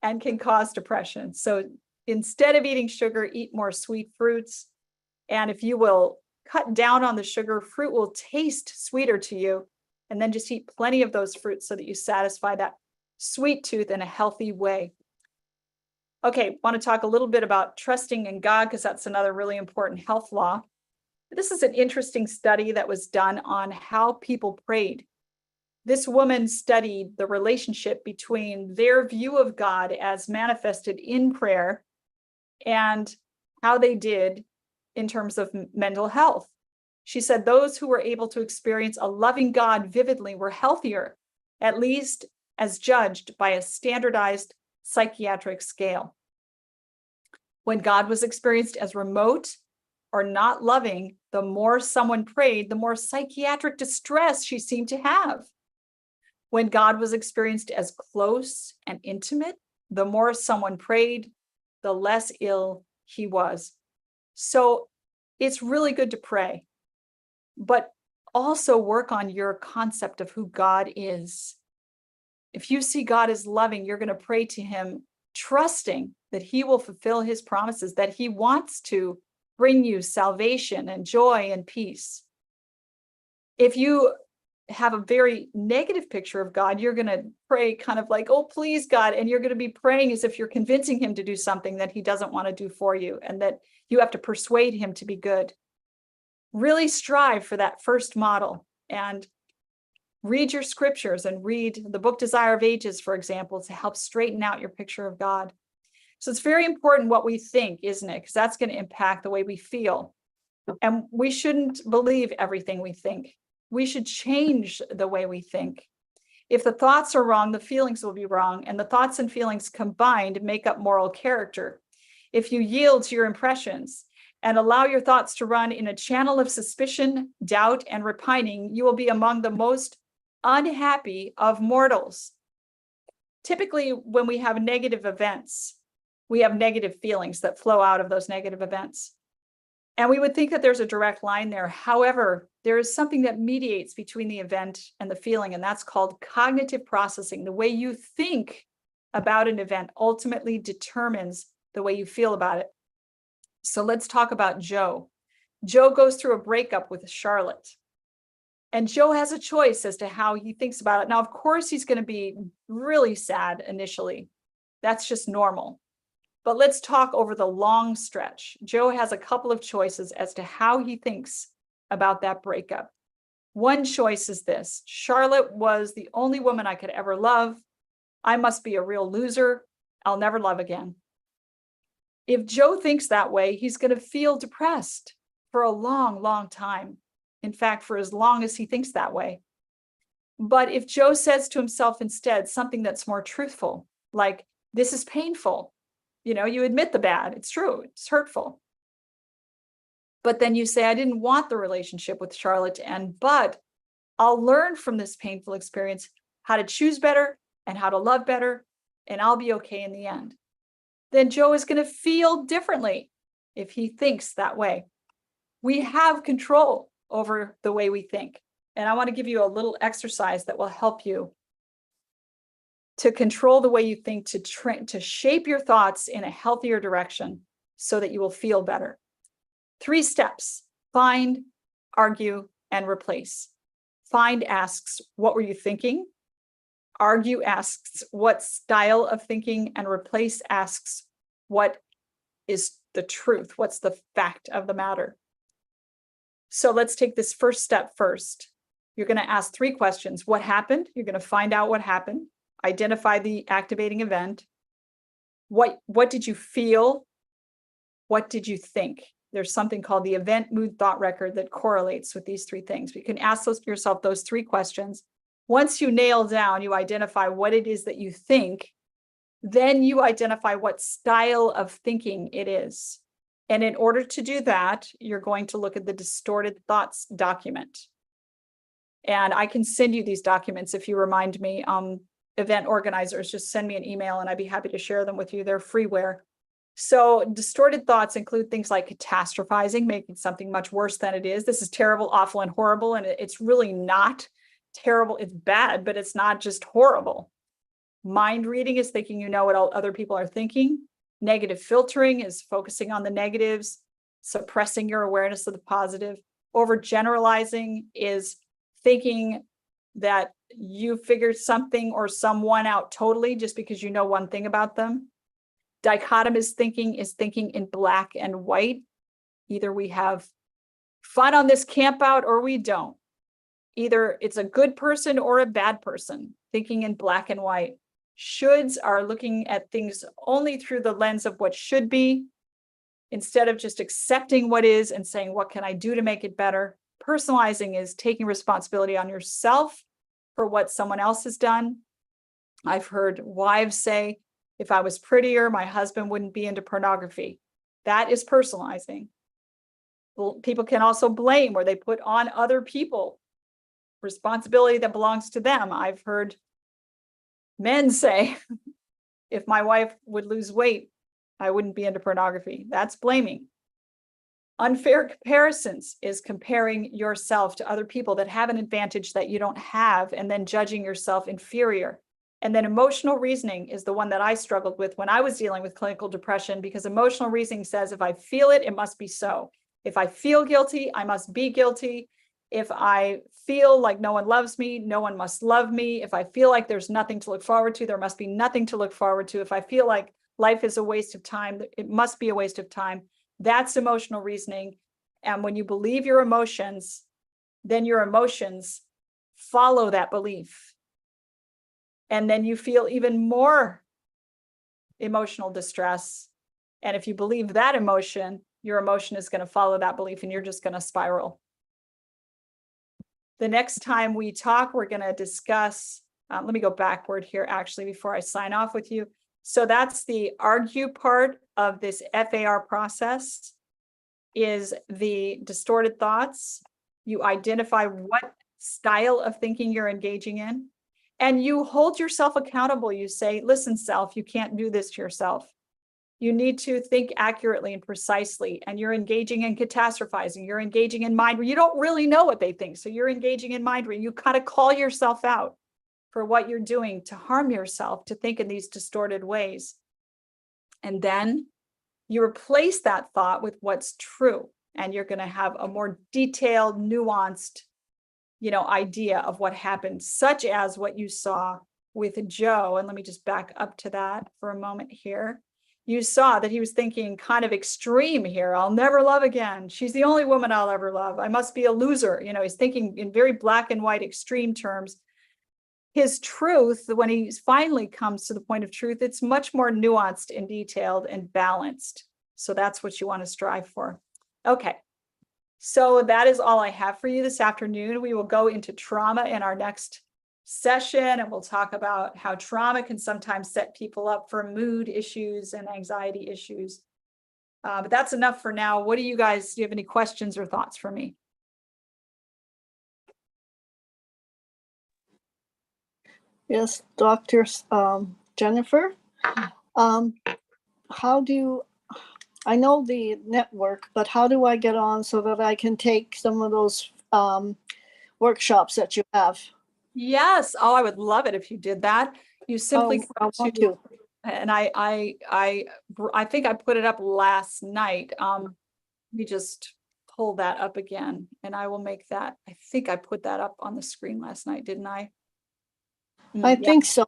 and can cause depression. So instead of eating sugar, eat more sweet fruits. And if you will cut down on the sugar, fruit will taste sweeter to you. And then just eat plenty of those fruits so that you satisfy that sweet tooth in a healthy way. Okay, want to talk a little bit about trusting in God, because that's another really important health law. This is an interesting study that was done on how people prayed. This woman studied the relationship between their view of God as manifested in prayer and how they did in terms of mental health. She said those who were able to experience a loving God vividly were healthier, at least as judged by a standardized psychiatric scale. When God was experienced as remote or not loving, the more someone prayed, the more psychiatric distress she seemed to have. When God was experienced as close and intimate, the more someone prayed, the less ill he was. So it's really good to pray, but also work on your concept of who God is. If you see God as loving, you're going to pray to him, trusting that he will fulfill his promises, that he wants to bring you salvation and joy and peace. If you have a very negative picture of God, you're going to pray kind of like, oh, please, God. And you're going to be praying as if you're convincing him to do something that he doesn't want to do for you, and that you have to persuade him to be good. Really strive for that first model and read your scriptures and read the book Desire of Ages, for example, to help straighten out your picture of God. So it's very important what we think, isn't it? Because that's going to impact the way we feel. And we shouldn't believe everything we think. We should change the way we think. If the thoughts are wrong, the feelings will be wrong, and the thoughts and feelings combined make up moral character. If you yield to your impressions and allow your thoughts to run in a channel of suspicion, doubt, and repining, you will be among the most unhappy of mortals. Typically, when we have negative events, we have negative feelings that flow out of those negative events. And we would think that there's a direct line there. However, there is something that mediates between the event and the feeling, and that's called cognitive processing. The way you think about an event ultimately determines the way you feel about it. So let's talk about Joe. Joe goes through a breakup with Charlotte. And Joe has a choice as to how he thinks about it. Now, of course, he's going to be really sad initially. That's just normal. But let's talk over the long stretch. Joe has a couple of choices as to how he thinks about that breakup. One choice is this: Charlotte was the only woman I could ever love. I must be a real loser. I'll never love again. If Joe thinks that way, he's going to feel depressed for a long, long time. In fact, for as long as he thinks that way. But if Joe says to himself instead something that's more truthful, like, this is painful, you admit the bad, it's true, it's hurtful. But then you say, I didn't want the relationship with Charlotte to end, but I'll learn from this painful experience how to choose better and how to love better, and I'll be okay in the end. Then Joe is going to feel differently if he thinks that way. We have control over the way we think. And I want to give you a little exercise that will help you to control the way you think, to shape your thoughts in a healthier direction so that you will feel better. 3 steps: find, argue, and replace. Find asks, what were you thinking? Argue asks, what style of thinking? And replace asks, what is the truth? What's the fact of the matter? So let's take this first step first. You're going to ask 3 questions. What happened? You're going to find out what happened. Identify the activating event. What did you feel? What did you think? There's something called the event mood thought record that correlates with these 3 things. You can ask yourself those 3 questions. Once you nail down, you identify what it is that you think, then you identify what style of thinking it is. And in order to do that, you're going to look at the distorted thoughts document. And I can send you these documents if you remind me. Event organizers, just send me an email and I'd be happy to share them with you. They're freeware. So distorted thoughts include things like catastrophizing, making something much worse than it is. This is terrible, awful, and horrible. And it's really not terrible. It's bad, but it's not just horrible. Mind reading is thinking you know what all other people are thinking. Negative filtering is focusing on the negatives, suppressing your awareness of the positive. Overgeneralizing is thinking that you figured something or someone out totally just because you know one thing about them. Dichotomous thinking is thinking in black and white. Either we have fun on this camp out or we don't. Either it's a good person or a bad person, thinking in black and white. Shoulds are looking at things only through the lens of what should be, instead of just accepting what is and saying, what can I do to make it better? Personalizing is taking responsibility on yourself for what someone else has done. I've heard wives say, if I was prettier, my husband wouldn't be into pornography. That is personalizing. People can also blame, where they put on other people responsibility that belongs to them. I've heard men say, if my wife would lose weight, I wouldn't be into pornography. That's blaming. Unfair comparisons is comparing yourself to other people that have an advantage that you don't have, and then judging yourself inferior. And then emotional reasoning is the one that I struggled with when I was dealing with clinical depression, because emotional reasoning says, if I feel it, it must be so. If I feel guilty, I must be guilty. If I feel like no one loves me, no one must love me. If I feel like there's nothing to look forward to, there must be nothing to look forward to. If I feel like life is a waste of time, it must be a waste of time. That's emotional reasoning. And when you believe your emotions, then your emotions follow that belief. And then you feel even more emotional distress. And if you believe that emotion, your emotion is going to follow that belief and you're just going to spiral. The next time we talk, we're going to discuss, let me go backward here actually before I sign off with you. So that's the argue part of this FAR process, is the distorted thoughts. You identify what style of thinking you're engaging in, and you hold yourself accountable. You say, listen, self, you can't do this to yourself. You need to think accurately and precisely, and you're engaging in catastrophizing. You're engaging in mind reading. You don't really know what they think, so you're engaging in mind reading. You kind of call yourself out for what you're doing to harm yourself, to think in these distorted ways. And then you replace that thought with what's true, and you're going to have a more detailed, nuanced, idea of what happened, such as what you saw with Joe. And let me just back up to that for a moment here. You saw that he was thinking kind of extreme here. I'll never love again. She's the only woman I'll ever love. I must be a loser. He's thinking in very black and white extreme terms. His truth, when he finally comes to the point of truth, it's much more nuanced and detailed and balanced. So that's what you want to strive for. Okay. So that is all I have for you this afternoon. We will go into trauma in our next session, and we'll talk about how trauma can sometimes set people up for mood issues and anxiety issues. But that's enough for now. Do you have any questions or thoughts for me? Yes, Dr. Jennifer, I know the network, but how do I get on so that I can take some of those workshops that you have? Yes. Oh, I would love it if you did that. You simply I want to. And I think I put it up last night. Let me just pull that up again, and I will make that. I think I put that up on the screen last night, didn't I? I Yeah, think so,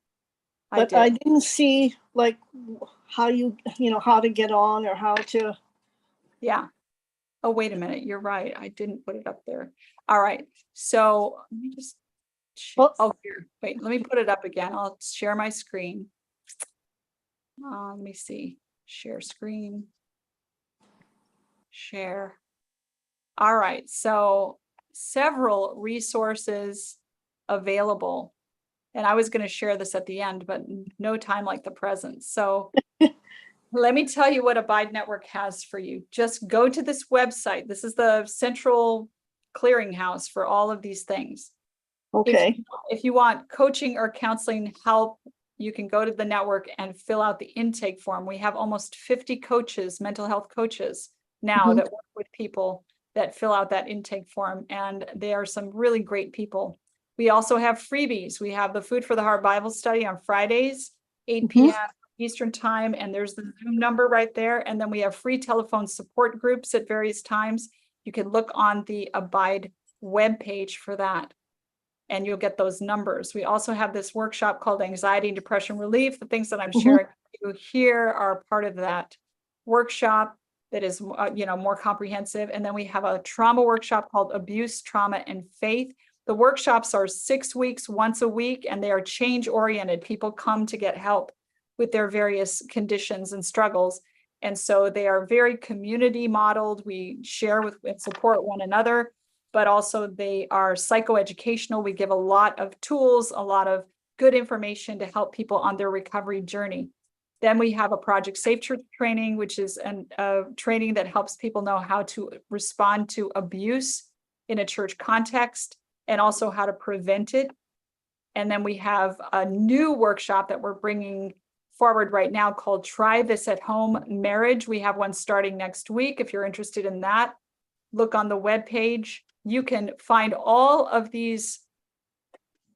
I but I did. didn't see like how how to get on or how to. Yeah. Oh, wait a minute. You're right. I didn't put it up there. All right. So let me just, Well, oh, here, wait, let me put it up again. I'll share my screen. Let me see. Share screen. Share. All right. So several resources available. And I was going to share this at the end, but no time like the present. So let me tell you what Abide Network has for you. Just go to this website. This is the central clearinghouse for all of these things. okay. If you want coaching or counseling help, you can go to the network and fill out the intake form. We have almost 50 coaches, mental health coaches now Mhm. that work with people that fill out that intake form. And they are some really great people. We also have freebies. We have the Food for the Heart Bible study on Fridays, 8 Mhm. p.m. Eastern time. And there's the Zoom number right there. And then we have free telephone support groups at various times. You can look on the Abide webpage for that, and you'll get those numbers. We also have this workshop called Anxiety and Depression Relief. The things that I'm Mhm. sharing with you here are part of that workshop that is, more comprehensive. And then we have a trauma workshop called Abuse, Trauma, and Faith. The workshops are 6 weeks, once a week, and they are change oriented. People come to get help with their various conditions and struggles. And so they are very community modeled. We share with and support one another, but also they are psychoeducational. We give a lot of tools, a lot of good information to help people on their recovery journey. Then we have a Project Safe Church training, which is a training that helps people know how to respond to abuse in a church context and also how to prevent it. And then we have a new workshop that we're bringing forward right now called Try This at Home Marriage. We have one starting next week. If you're interested in that, look on the webpage. You can find all of these.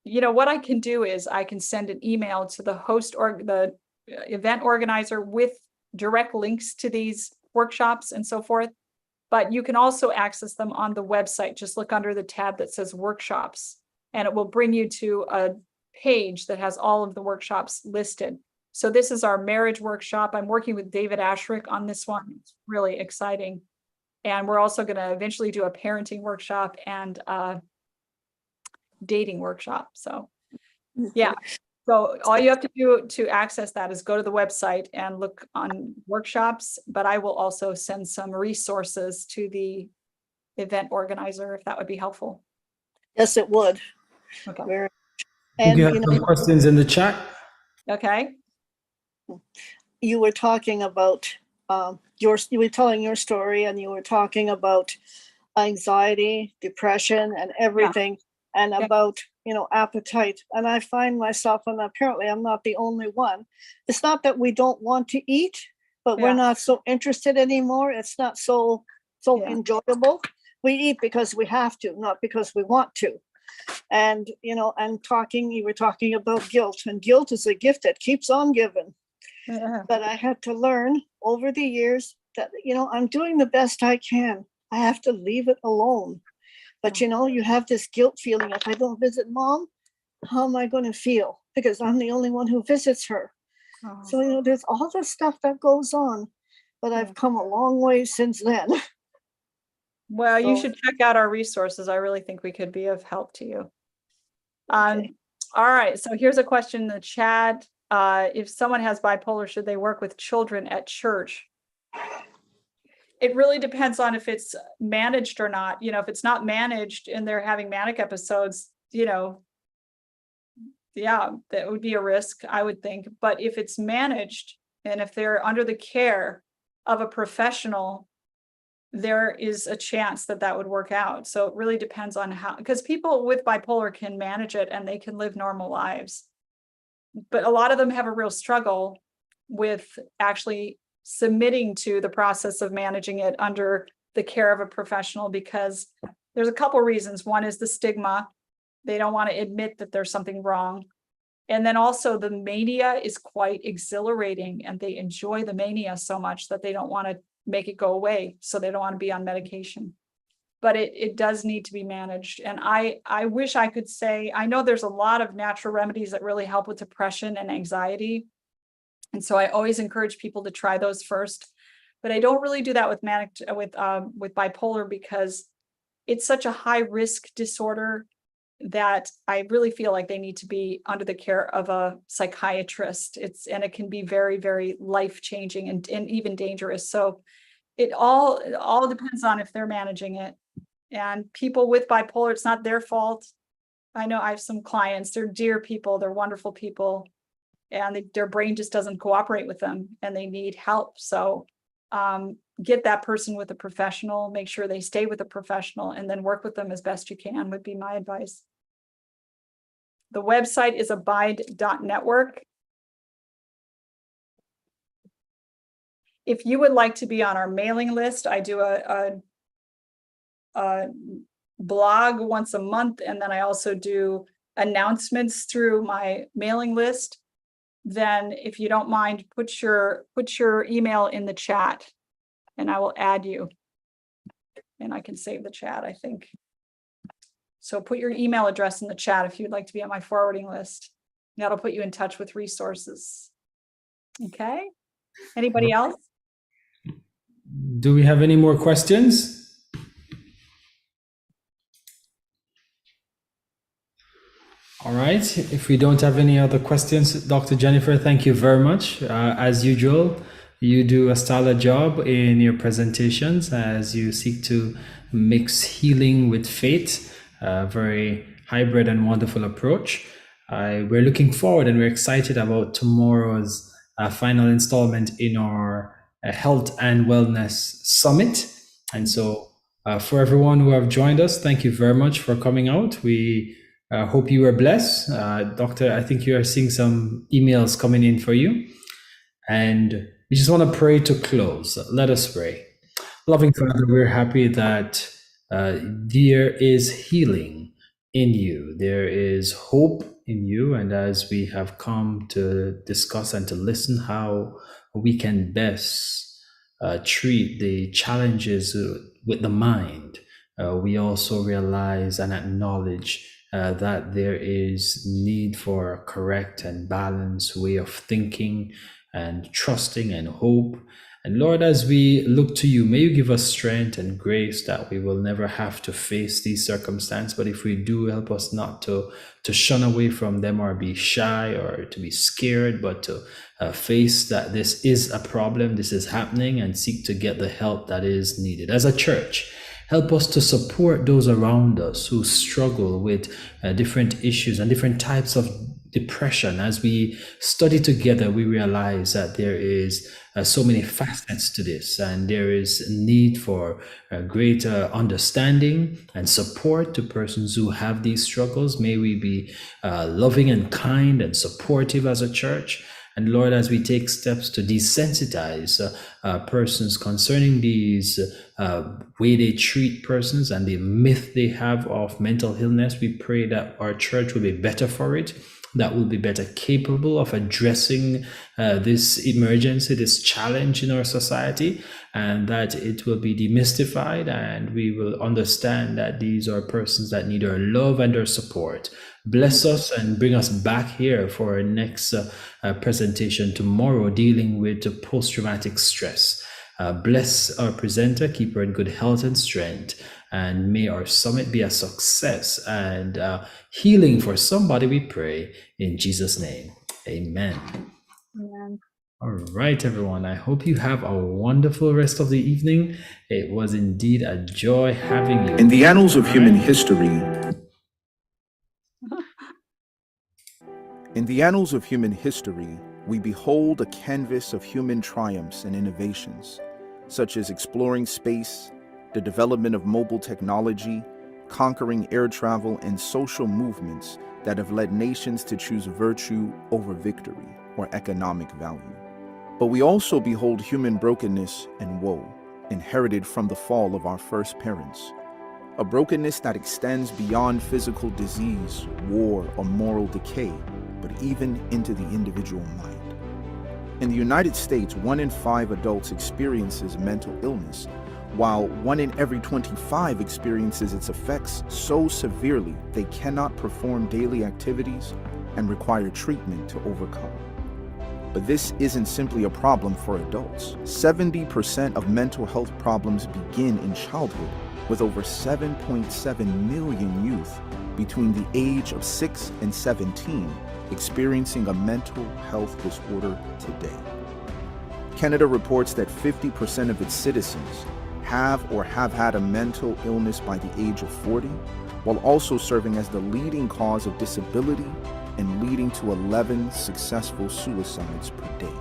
What I can do is I can send an email to the host or the event organizer with direct links to these workshops and so forth. But you can also access them on the website. Just look under the tab that says workshops, and it will bring you to a page that has all of the workshops listed. So this is our marriage workshop. I'm working with David Ashrick on this one. It's really exciting. And we're also going to eventually do a parenting workshop and a dating workshop. So, yeah. So all you have to do to access that is go to the website and look on workshops, but I will also send some resources to the event organizer if that would be helpful. Yes, it would. Okay. Very. We And have some questions in the chat. Okay. you were talking about you were telling your story, and you were talking about anxiety, depression, and everything, and Yeah. about appetite. And I find myself, and apparently I'm not the only one. It's not that we don't want to eat, but we're Yeah. not so interested anymore. It's not so Yeah. enjoyable. We eat because we have to, not because we want to. And you were talking about guilt, and guilt is a gift that keeps on giving. Yeah. But I had to learn over the years that I'm doing the best I can. I have to leave it alone. But you have this guilt feeling. If I don't visit mom, how am I going to feel? Because I'm the only one who visits her. Oh. So there's all this stuff that goes on. But I've come a long way since then. Well, you So, should check out our resources. I really think we could be of help to you. okay. All right. So here's a question in the chat. If someone has bipolar, should they work with children at church? It really depends on if it's managed or not. If it's not managed and they're having manic episodes, yeah, that would be a risk, I would think. But if it's managed and if they're under the care of a professional, there is a chance that that would work out. So it really depends on how, because people with bipolar can manage it and they can live normal lives. But a lot of them have a real struggle with actually submitting to the process of managing it under the care of a professional, because there's a couple reasons. One is the stigma. They don't want to admit that there's something wrong. And then also the mania is quite exhilarating, and they enjoy the mania so much that they don't want to make it go away. So they don't want to be on medication. but it does need to be managed. And I wish I could say, I know there's a lot of natural remedies that really help with depression and anxiety. And so I always encourage people to try those first, but I don't really do that with with bipolar, because it's such a high risk disorder that I really feel like they need to be under the care of a psychiatrist. And it can be very, very life changing and even dangerous. So it all depends on if they're managing it. And people with bipolar, it's not their fault. I know I have some clients, they're dear people, they're wonderful people, and their brain just doesn't cooperate with them and they need help. So get that person with a professional, make sure they stay with a professional, and then work with them as best you can would be my advice. The website is abide.network. If you would like to be on our mailing list, I do a blog once a month, and then I also do announcements through my mailing list. Then if you don't mind, put your email in the chat and I will add you. And I can save the chat, I think. So put your email address in the chat if you'd like to be on my forwarding list. That'll put you in touch with resources. Okay. Anybody else? Do we have any more questions? All right. If we don't have any other questions, Dr. Jennifer, thank you very much. As usual, you do a stellar job in your presentations as you seek to mix healing with faith. Very hybrid and wonderful approach. We're looking forward and we're excited about tomorrow's final installment in our Health and Wellness Summit. And so for everyone who have joined us, thank you very much for coming out. We hope you were blessed. Doctor, I think you are seeing some emails coming in for you. And we just want to pray to close. Let us pray. Loving Father, we're happy that there is healing in you. There is hope in you. And as we have come to discuss and to listen how we can best treat the challenges with the mind, we also realize and acknowledge that there is need for a correct and balanced way of thinking and trusting and hope. And Lord, as we look to you, may you give us strength and grace that we will never have to face these circumstances. But if we do, help us not to shun away from them or be shy or to be scared, but to face that this is a problem, this is happening, and seek to get the help that is needed. As a church, help us to support those around us who struggle with different issues and different types of depression. As we study together, we realize that there is so many facets to this, and there is need for greater understanding and support to persons who have these struggles. May we be loving and kind and supportive as a church. And Lord, as we take steps to desensitize persons concerning these way they treat persons and the myth they have of mental illness, we pray that our church will be better for it, that will be better capable of addressing this emergency, this challenge in our society, and that it will be demystified, and we will understand that these are persons that need our love and our support. Bless us and bring us back here for our next presentation tomorrow, dealing with post-traumatic stress. Bless our presenter, keep her in good health and strength, and may our summit be a success and healing for somebody, we pray in Jesus' name. Amen. Amen. All right, everyone. I hope you have a wonderful rest of the evening. It was indeed a joy having you. In the annals of human history, we behold a canvas of human triumphs and innovations, such as exploring space, the development of mobile technology, conquering air travel, and social movements that have led nations to choose virtue over victory or economic value. But we also behold human brokenness and woe, inherited from the fall of our first parents. A brokenness that extends beyond physical disease, war, or moral decay, but even into the individual mind. In the United States, 1 in 5 adults experiences mental illness, while 1 in every 25 experiences its effects so severely they cannot perform daily activities and require treatment to overcome. But this isn't simply a problem for adults. 70% of mental health problems begin in childhood, with over 7.7 million youth between the age of 6 and 17 experiencing a mental health disorder today. Canada reports that 50% of its citizens have or have had a mental illness by the age of 40, while also serving as the leading cause of disability and leading to 11 successful suicides per day.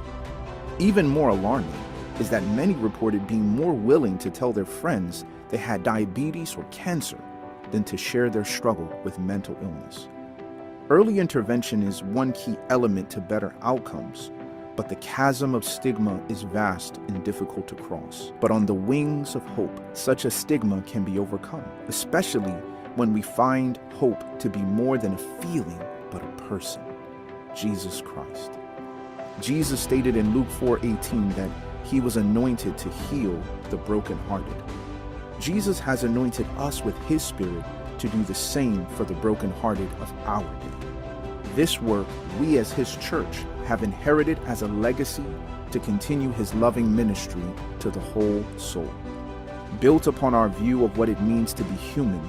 Even more alarming is that many reported being more willing to tell their friends they had diabetes or cancer than to share their struggle with mental illness. Early intervention is one key element to better outcomes, but the chasm of stigma is vast and difficult to cross. But on the wings of hope, such a stigma can be overcome, especially when we find hope to be more than a feeling, but a person, Jesus Christ. Jesus stated in Luke 4:18 that he was anointed to heal the brokenhearted. Jesus has anointed us with his Spirit to do the same for the brokenhearted of our day. This work we as his church have inherited as a legacy to continue his loving ministry to the whole soul. Built upon our view of what it means to be human,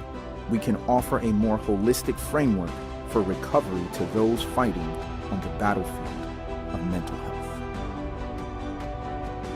we can offer a more holistic framework for recovery to those fighting on the battlefield of mental health.